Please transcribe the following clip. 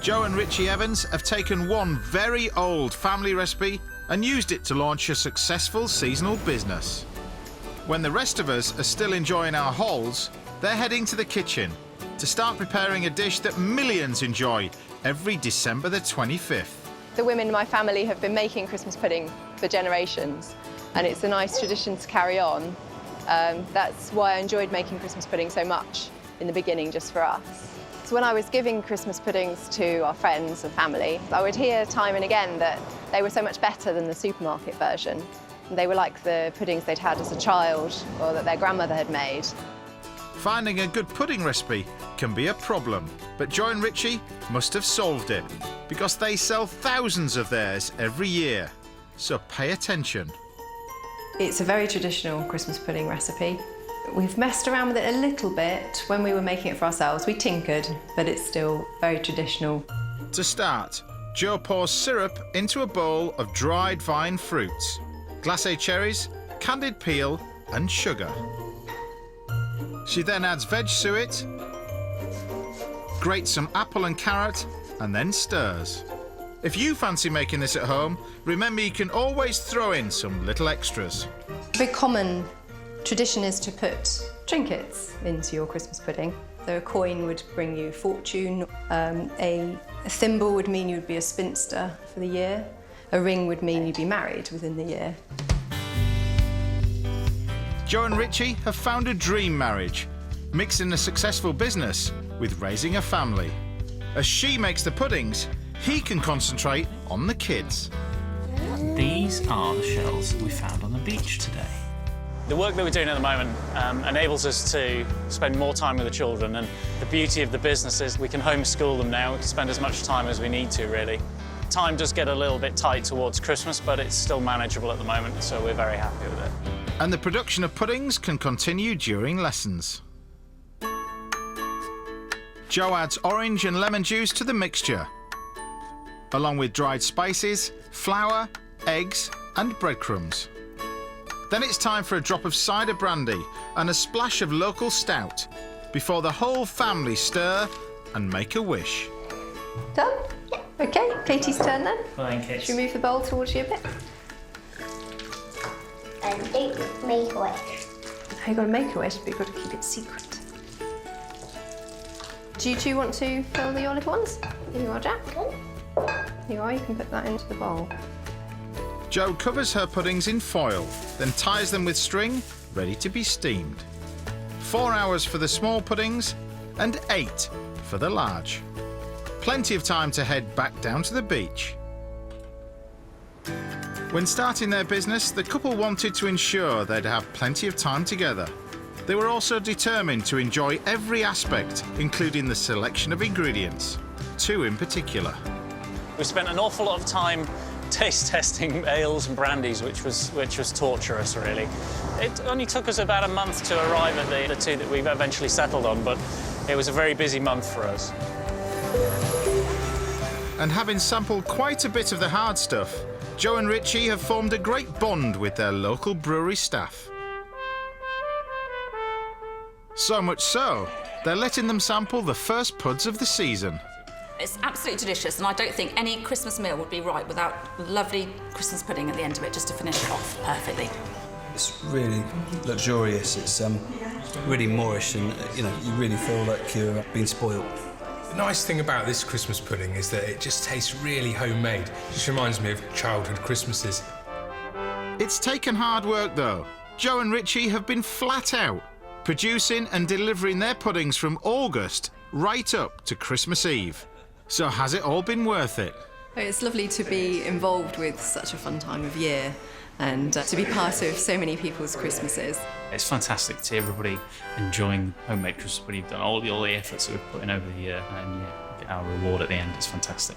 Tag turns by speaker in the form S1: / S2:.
S1: Joe and Richie Evans have taken one very old family recipe and used it to launch a successful seasonal business. When the rest of us are still enjoying our holes, they're heading to the kitchen to start preparing a dish that millions enjoy every December the 25th.
S2: The women in my family have been making Christmas pudding for generations, and it's a nice tradition to carry on. That's why I enjoyed making Christmas pudding so much in the beginning, just for us. So when I was giving Christmas puddings to our friends and family, I would hear time and again that they were so much better than the supermarket version. And they were like the puddings they'd had as a child or that their grandmother had made.
S1: Finding a good pudding recipe can be a problem, but Joe and Richie must have solved it because they sell thousands of theirs every year. So pay attention.
S2: It's a very traditional Christmas pudding recipe. We've messed around with it a little bit when we were making it for ourselves. We tinkered, but it's still very traditional.
S1: To start, Joe pours syrup into a bowl of dried vine fruits, glacé cherries, candied peel and sugar. She then adds veg suet, grates some apple and carrot and then stirs. If you fancy making this at home, remember you can always throw in some little extras.
S2: A very common tradition is to put trinkets into your Christmas pudding. So a coin would bring you fortune, a thimble would mean you'd be a spinster for the year, a ring would mean you'd be married within the year.
S1: Joe and Richie have found a dream marriage, mixing a successful business with raising a family. As she makes the puddings, he can concentrate on the kids.
S3: These are the shells that we found on the beach today.
S4: The work that we're doing at the moment enables us to spend more time with the children, and the beauty of the business is we can homeschool them now. We can spend as much time as we need to, really. Time does get a little bit tight towards Christmas, but it's still manageable at the moment, so we're very happy with it.
S1: And the production of puddings can continue during lessons. Joe adds orange and lemon juice to the mixture, along with dried spices, flour, eggs and breadcrumbs. Then it's time for a drop of cider brandy and a splash of local stout before the whole family stir and make a wish.
S2: Done? Yeah. OK, Katie's turn then.
S3: Thank you.
S2: Should we move the bowl towards you a bit?
S5: And don't make a wish.
S2: You've got to make a wish, but you've got to keep it secret. Do you two want to fill your little ones? Here you are, Jack. Here you are, you can put that into the bowl.
S1: Joe covers her puddings in foil, then ties them with string, ready to be steamed. 4 hours for the small puddings and 8 for the large. Plenty of time to head back down to the beach. When starting their business, the couple wanted to ensure they'd have plenty of time together. They were also determined to enjoy every aspect, including the selection of ingredients, 2 in particular.
S4: We spent an awful lot of time taste testing ales and brandies, which was torturous, really. It only took us about a month to arrive at the 2 that we've eventually settled on, but it was a very busy month for us.
S1: And having sampled quite a bit of the hard stuff, Joe and Richie have formed a great bond with their local brewery staff. So much so, they're letting them sample the first puds of the season.
S6: It's absolutely delicious, and I don't think any Christmas meal would be right without lovely Christmas pudding at the end of it, just to finish it off perfectly.
S7: It's really luxurious. It's really Moorish, and you really feel like you're being spoiled.
S8: The nice thing about this Christmas pudding is that it just tastes really homemade. It just reminds me of childhood Christmases.
S1: It's taken hard work, though. Joe and Richie have been flat out, producing and delivering their puddings from August right up to Christmas Eve. So has it all been worth it?
S2: It's lovely to be involved with such a fun time of year and to be part of so many people's Christmases.
S3: It's fantastic to see everybody enjoying homemade Christmas pudding. You've done all the efforts that we've put in over the year, and get our reward at the end. It's fantastic.